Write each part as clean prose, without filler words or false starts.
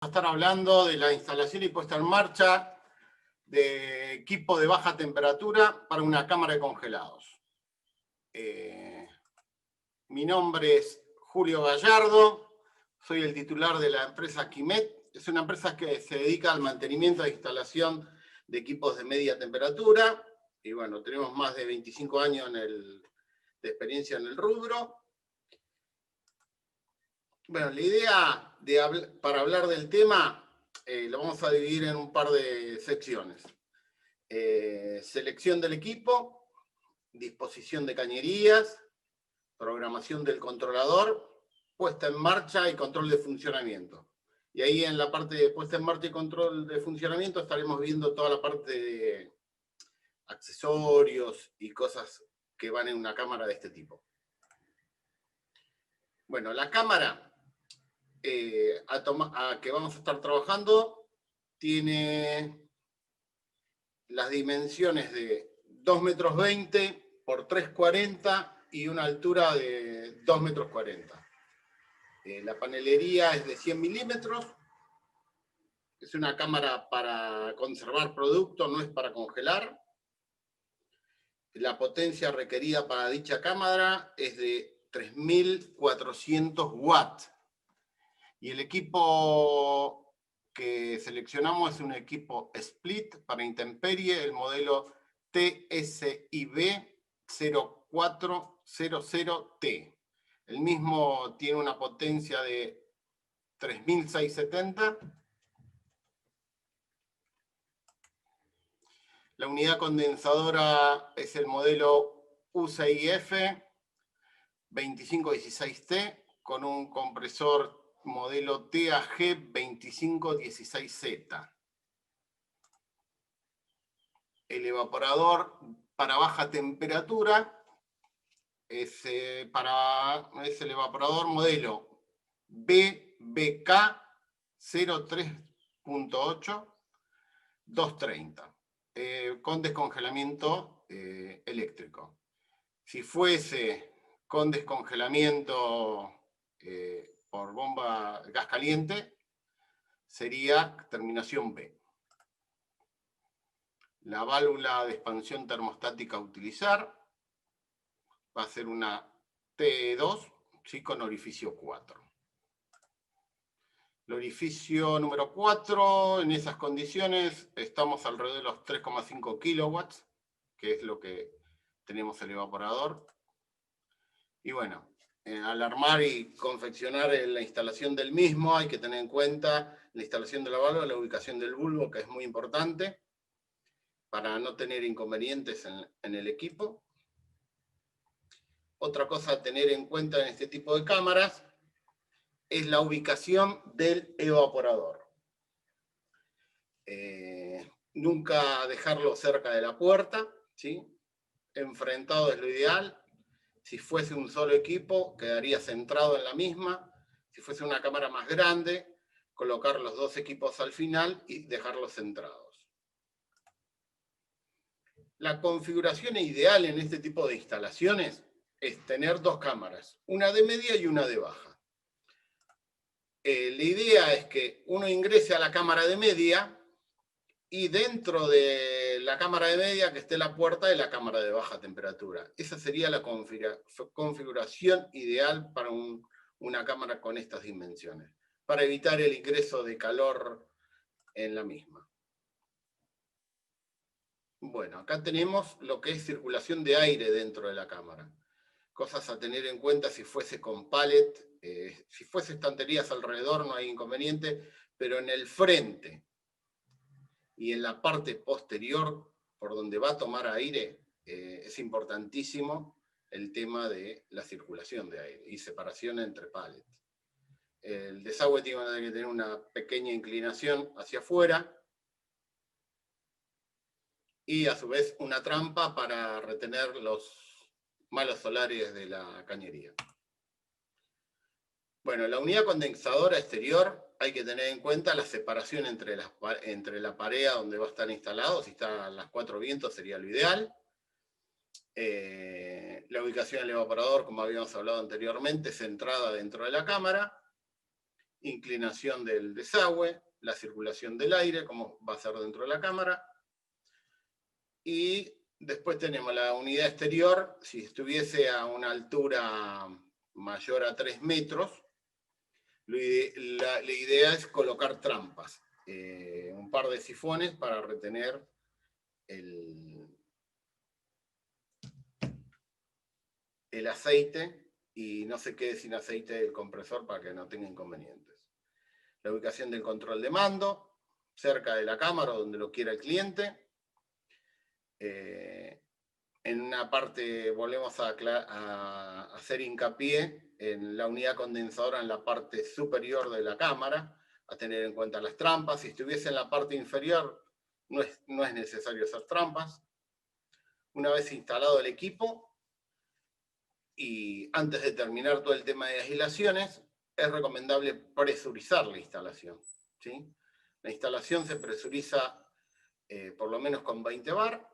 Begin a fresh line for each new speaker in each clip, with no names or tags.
A estar hablando de la instalación y puesta en marcha de equipo de baja temperatura para una cámara de congelados. Mi nombre es Julio Gallardo, soy el titular de la empresa Quimet. Es una empresa que se dedica al mantenimiento e instalación de equipos de media temperatura. Y bueno, tenemos más de 25 años de experiencia en el rubro. Bueno, la idea para hablar del tema lo vamos a dividir en un par de secciones. Selección del equipo, disposición de cañerías, programación del controlador, puesta en marcha y control de funcionamiento. Y ahí en la parte de puesta en marcha y control de funcionamiento estaremos viendo toda la parte de accesorios y cosas que van en una cámara de este tipo. Bueno, la cámara que vamos a estar trabajando tiene las dimensiones de 2,20 metros por 3,40 y una altura de 2,40 metros. La panelería es de 100 milímetros. Es una cámara para conservar producto, no es para congelar. La potencia requerida para dicha cámara es de 3.400 watts. Y el equipo que seleccionamos es un equipo split para intemperie, el modelo TSIB 0400T. El mismo tiene una potencia de 3.670. La unidad condensadora es el modelo UCIF 2516T con un compresor modelo TAG 2516Z. El evaporador para baja temperatura es el evaporador modelo BBK 03.8 230 con descongelamiento eléctrico. Si fuese con descongelamiento por bomba gas caliente, sería terminación B. La válvula de expansión termostática a utilizar va a ser una TE2, ¿sí? Con orificio 4. El orificio número 4, en esas condiciones, estamos alrededor de los 3,5 kilowatts, que es lo que tenemos el evaporador. Y bueno, al armar y confeccionar la instalación del mismo, hay que tener en cuenta la instalación de la válvula, la ubicación del bulbo, que es muy importante, para no tener inconvenientes en el equipo. Otra cosa a tener en cuenta en este tipo de cámaras es la ubicación del evaporador. Nunca dejarlo cerca de la puerta, ¿sí? Enfrentado es lo ideal. Si fuese un solo equipo, quedaría centrado en la misma. Si fuese una cámara más grande, colocar los dos equipos al final y dejarlos centrados. La configuración ideal en este tipo de instalaciones es tener dos cámaras, una de media y una de baja. La idea es que uno ingrese a la cámara de media y dentro de la cámara de media que esté la puerta de la cámara de baja temperatura. Esa sería la configuración ideal para una cámara con estas dimensiones, para evitar el ingreso de calor en la misma. Bueno, acá tenemos lo que es circulación de aire dentro de la cámara. Cosas a tener en cuenta si fuese con pallet, si fuese estanterías alrededor no hay inconveniente, pero en el frente y en la parte posterior, por donde va a tomar aire, es importantísimo el tema de la circulación de aire y separación entre pallets. El desagüe tiene que tener una pequeña inclinación hacia afuera y a su vez una trampa para retener los malos solares de la cañería. Bueno, la unidad condensadora exterior hay que tener en cuenta la separación entre la pared donde va a estar instalado. Si está a las 4 vientos sería lo ideal. La ubicación del evaporador, como habíamos hablado anteriormente, centrada dentro de la cámara. inclinación del desagüe, la circulación del aire, como va a ser dentro de la cámara. Y después tenemos la unidad exterior, si estuviese a una altura mayor a 3 metros, la idea es colocar trampas, un par de sifones para retener el aceite y no se quede sin aceite el compresor para que no tenga inconvenientes. La ubicación del control de mando, cerca de la cámara donde lo quiera el cliente. En una parte volvemos a hacer hincapié en la unidad condensadora en la parte superior de la cámara, a tener en cuenta las trampas. Si estuviese en la parte inferior, no es necesario hacer trampas. Una vez instalado el equipo, y antes de terminar todo el tema de aislaciones, es recomendable presurizar la instalación, ¿sí? La instalación se presuriza por lo menos con 20 bar,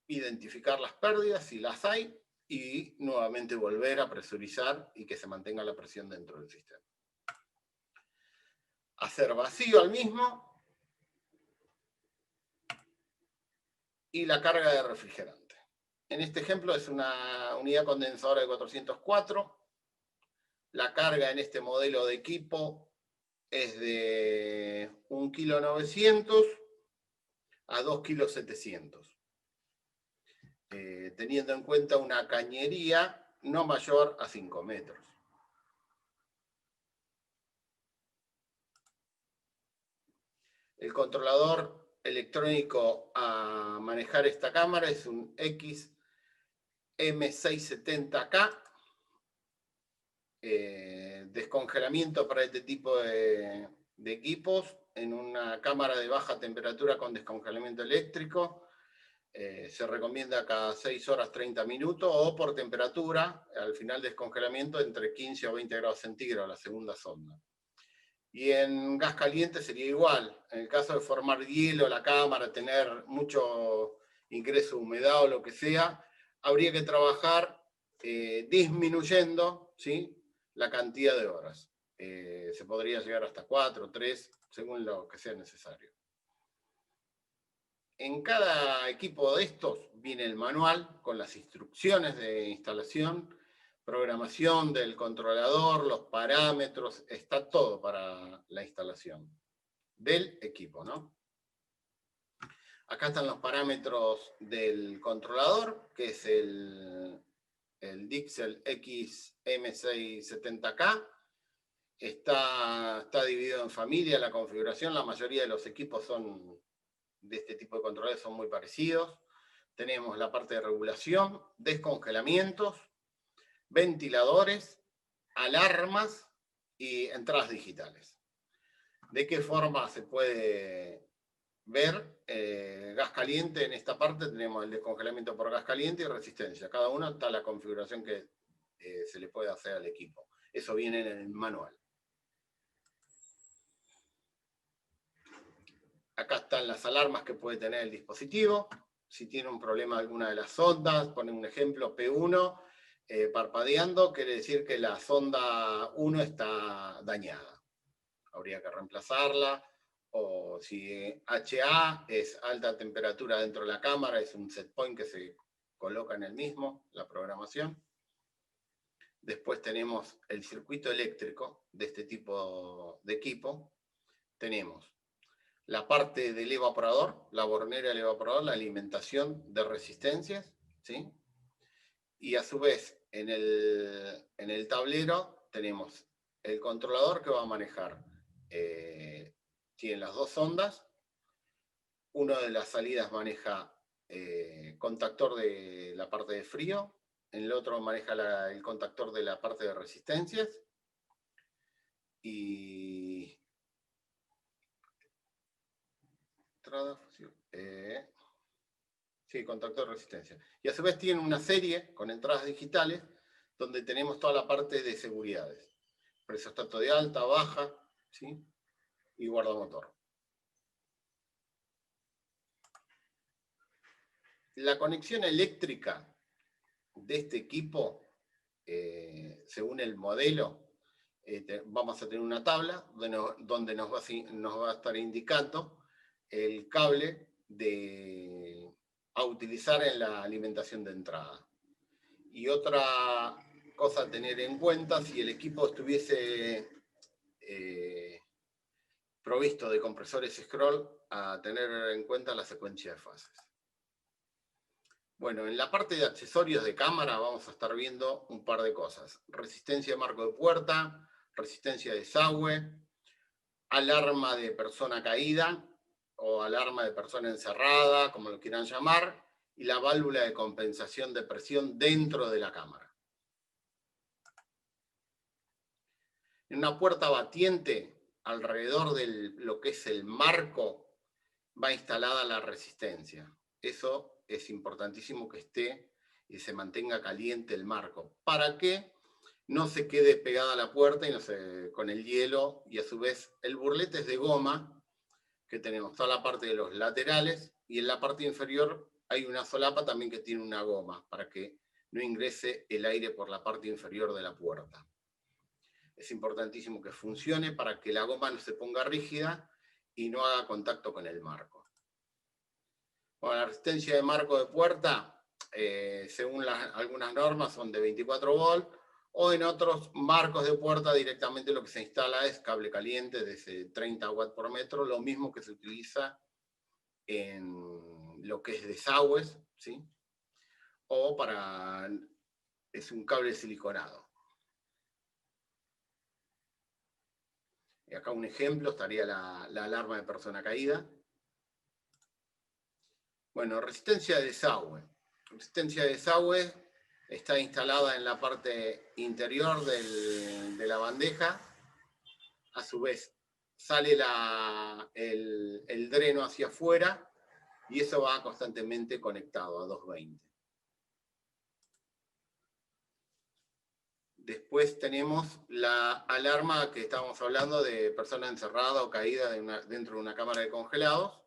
identificar las pérdidas si las hay, y nuevamente volver a presurizar y que se mantenga la presión dentro del sistema. Hacer vacío al mismo y la carga de refrigerante. En este ejemplo es una unidad condensadora de 404. La carga en este modelo de equipo es de 1,9 kg a 2,700 kg. Teniendo en cuenta una cañería no mayor a 5 metros. El controlador electrónico a manejar esta cámara es un XM670K. Descongelamiento para este tipo de equipos en una cámara de baja temperatura con descongelamiento eléctrico. Se recomienda cada 6 horas 30 minutos o por temperatura, al final descongelamiento entre 15 o 20 grados centígrados, la segunda sonda. Y en gas caliente sería igual. En el caso de formar hielo, la cámara, tener mucho ingreso de humedad o lo que sea, habría que trabajar disminuyendo, ¿sí?, la cantidad de horas. Se podría llegar hasta 4, 3, según lo que sea necesario. En cada equipo de estos viene el manual con las instrucciones de instalación, programación del controlador, los parámetros, está todo para la instalación del equipo, ¿no? Acá están los parámetros del controlador, que es el Dixel XM670K. Está dividido en familia la configuración, la mayoría de los equipos de este tipo de controladores son muy parecidos. Tenemos la parte de regulación, descongelamientos, ventiladores, alarmas y entradas digitales. ¿De qué forma se puede ver? Gas caliente, en esta parte tenemos el descongelamiento por gas caliente y resistencia. Cada uno está la configuración que se le puede hacer al equipo. Eso viene en el manual. Acá están las alarmas que puede tener el dispositivo. Si tiene un problema alguna de las sondas, ponen un ejemplo P1, parpadeando, quiere decir que la sonda 1 está dañada. Habría que reemplazarla. O si HA es alta temperatura dentro de la cámara, es un set point que se coloca en el mismo, la programación. Después tenemos el circuito eléctrico de este tipo de equipo. Tenemos la parte del evaporador, la bornera del evaporador, la alimentación de resistencias, ¿sí? Y a su vez, en el tablero tenemos el controlador que va a manejar, tiene las dos ondas. Una de las salidas maneja contactor de la parte de frío, en el otro maneja el contactor de la parte de resistencias. Y sí, contactor de resistencia. Y a su vez tiene una serie con entradas digitales donde tenemos toda la parte de seguridades. Presostato de alta, baja, ¿sí?, y guardamotor. La conexión eléctrica de este equipo, según el modelo, vamos a tener una tabla donde nos va a estar indicando el cable a utilizar en la alimentación de entrada. Y otra cosa a tener en cuenta, si el equipo estuviese provisto de compresores scroll, a tener en cuenta la secuencia de fases. Bueno, en la parte de accesorios de cámara vamos a estar viendo un par de cosas. Resistencia de marco de puerta, resistencia de desagüe, alarma de persona caída o alarma de persona encerrada, como lo quieran llamar, y la válvula de compensación de presión dentro de la cámara. En una puerta batiente, alrededor de lo que es el marco, va instalada la resistencia. Eso es importantísimo que esté y se mantenga caliente el marco, para que no se quede pegada a la puerta y no se, con el hielo, y a su vez el burlete es de goma, que tenemos toda la parte de los laterales, y en la parte inferior hay una solapa también que tiene una goma, para que no ingrese el aire por la parte inferior de la puerta. Es importantísimo que funcione para que la goma no se ponga rígida y no haga contacto con el marco. Bueno, la resistencia de marco de puerta, según algunas normas, son de 24 volts, o en otros marcos de puerta directamente lo que se instala es cable caliente de 30 watts por metro, lo mismo que se utiliza en lo que es desagües, ¿sí? O es un cable siliconado. Y acá un ejemplo estaría la alarma de persona caída. Bueno, resistencia de desagüe. Resistencia de desagüe está instalada en la parte interior de la bandeja. A su vez, sale el dreno hacia afuera y eso va constantemente conectado a 220. Después tenemos la alarma que estábamos hablando de persona encerrada o caída dentro de una cámara de congelados.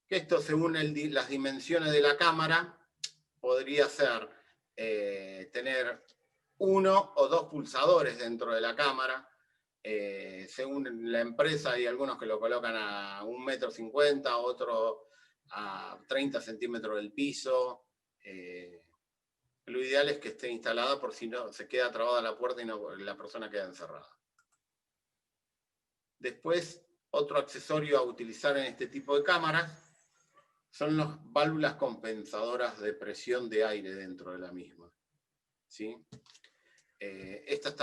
Que esto, según las dimensiones de la cámara, podría ser tener 1 o 2 pulsadores dentro de la cámara. Según la empresa, hay algunos que lo colocan a 1,50 m, otros a 30 centímetros del piso. Lo ideal es que esté instalada por si no se queda trabada la puerta y la persona queda encerrada. Después, otro accesorio a utilizar en este tipo de cámaras son las válvulas compensadoras de presión de aire dentro de la misma. ¿Sí? Estas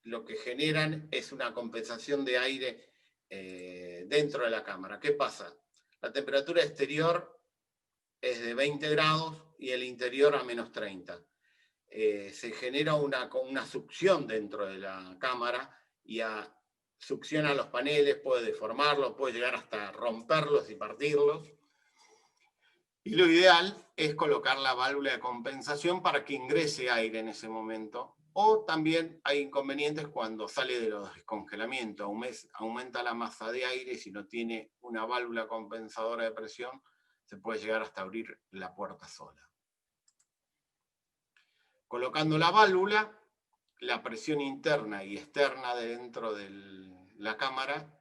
lo que generan es una compensación de aire dentro de la cámara. ¿Qué pasa? La temperatura exterior es de 20 grados y el interior a menos 30. Se genera una succión dentro de la cámara y succiona los paneles, puede deformarlos, puede llegar hasta romperlos y partirlos. Y lo ideal es colocar la válvula de compensación para que ingrese aire en ese momento. O también hay inconvenientes cuando sale de los descongelamientos, aumenta la masa de aire y si no tiene una válvula compensadora de presión, se puede llegar hasta abrir la puerta sola. Colocando la válvula, la presión interna y externa dentro de la cámara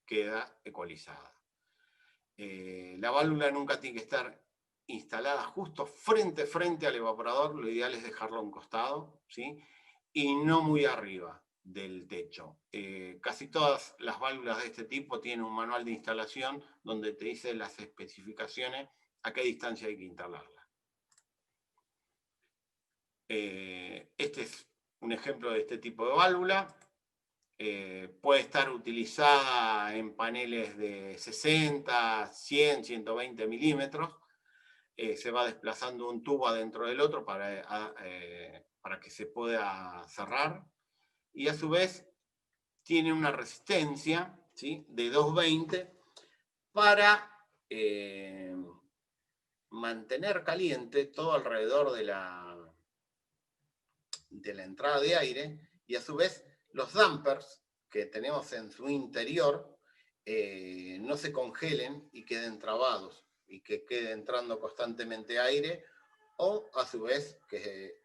queda ecualizada. La válvula nunca tiene que estar instalada justo frente al evaporador, lo ideal es dejarlo a un costado, ¿sí? Y no muy arriba del techo. Casi todas las válvulas de este tipo tienen un manual de instalación donde te dice las especificaciones a qué distancia hay que instalarla. Este es un ejemplo de este tipo de válvula. Puede estar utilizada en paneles de 60, 100, 120 milímetros. Se va desplazando un tubo adentro del otro para que se pueda cerrar. Y a su vez tiene una resistencia, ¿sí?, de 220 para mantener caliente todo alrededor de la entrada de aire, y a su vez los dampers que tenemos en su interior no se congelen y queden trabados y que quede entrando constantemente aire, o a su vez que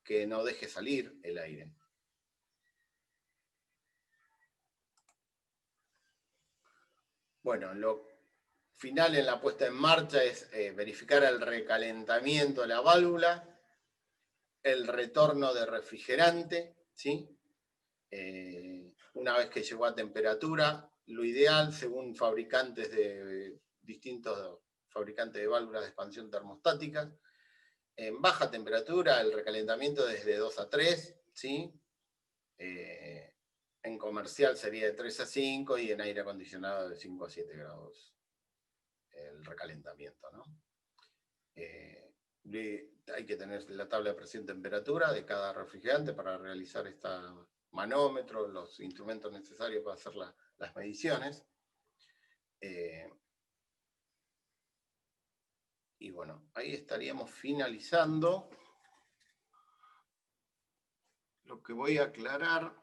que no deje salir el aire. Bueno, lo final en la puesta en marcha es verificar el recalentamiento de la válvula, el retorno de refrigerante, ¿sí? Una vez que llegó a temperatura, lo ideal, según fabricantes de distintos fabricantes de válvulas de expansión termostática, en baja temperatura el recalentamiento desde 2 a 3, ¿sí? En comercial sería de 3 a 5 y en aire acondicionado de 5 a 7 grados el recalentamiento, ¿no? Hay que tener la tabla de presión y temperatura de cada refrigerante para realizar este manómetro, los instrumentos necesarios para hacer las mediciones. Y bueno, ahí estaríamos finalizando. Lo que voy a aclarar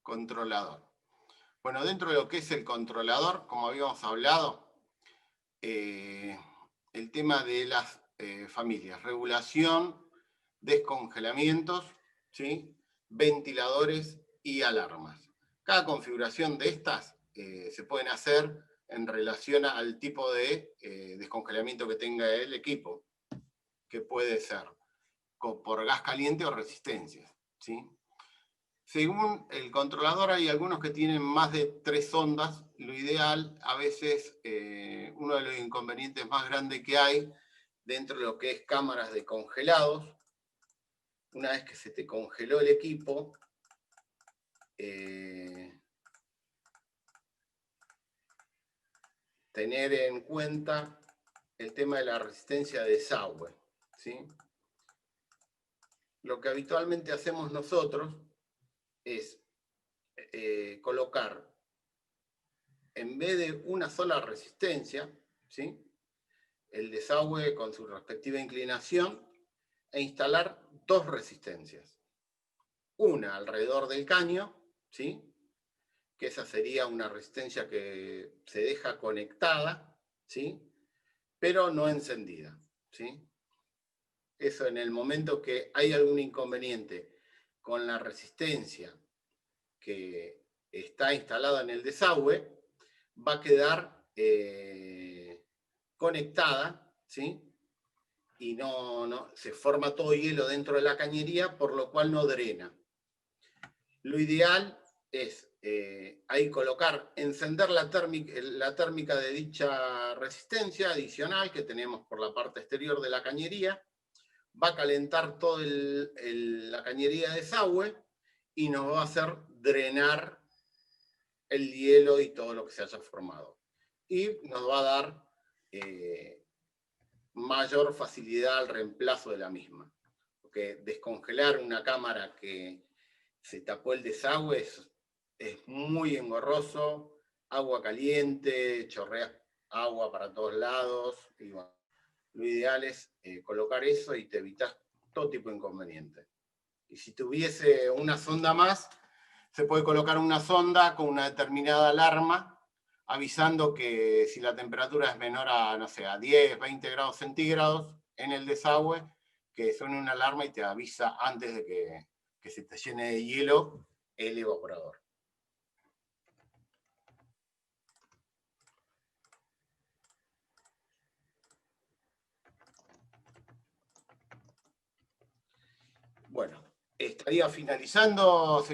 controlador. Bueno, dentro de lo que es el controlador, como habíamos hablado, el tema de las familias, regulación, descongelamientos, ¿sí? Ventiladores y alarmas. Cada configuración de estas se pueden hacer en relación al tipo de descongelamiento que tenga el equipo, que puede ser por gas caliente o resistencias, ¿sí? Según el controlador hay algunos que tienen más de 3 ondas. Lo ideal, a veces, uno de los inconvenientes más grandes que hay dentro de lo que es cámaras de congelados, una vez que se te congeló el equipo, tener en cuenta el tema de la resistencia de desagüe, ¿sí? Lo que habitualmente hacemos nosotros es colocar, en vez de una sola resistencia, ¿sí? El desagüe con su respectiva inclinación e instalar 2 resistencias. Una alrededor del caño, ¿sí? Que esa sería una resistencia que se deja conectada, ¿sí? Pero no encendida, ¿sí? Eso en el momento que hay algún inconveniente con la resistencia que está instalada en el desagüe, va a quedar conectada, ¿sí? Y no se forma todo hielo dentro de la cañería, por lo cual no drena. Lo ideal es ahí colocar, encender la térmica de dicha resistencia adicional que tenemos por la parte exterior de la cañería, va a calentar toda la cañería de desagüe y nos va a hacer drenar el hielo y todo lo que se haya formado. Y nos va a dar mayor facilidad al reemplazo de la misma. Porque descongelar una cámara que se tapó el desagüe es muy engorroso, agua caliente, chorrea agua para todos lados. Y bueno, lo ideal es colocar eso y te evitas todo tipo de inconveniente. Y si tuviese una sonda más, se puede colocar una sonda con una determinada alarma, avisando que si la temperatura es menor a, no sé, a 10, 20 grados centígrados en el desagüe, que suene una alarma y te avisa antes de que se te llene de hielo el evaporador. Bueno, estaría finalizando, señor.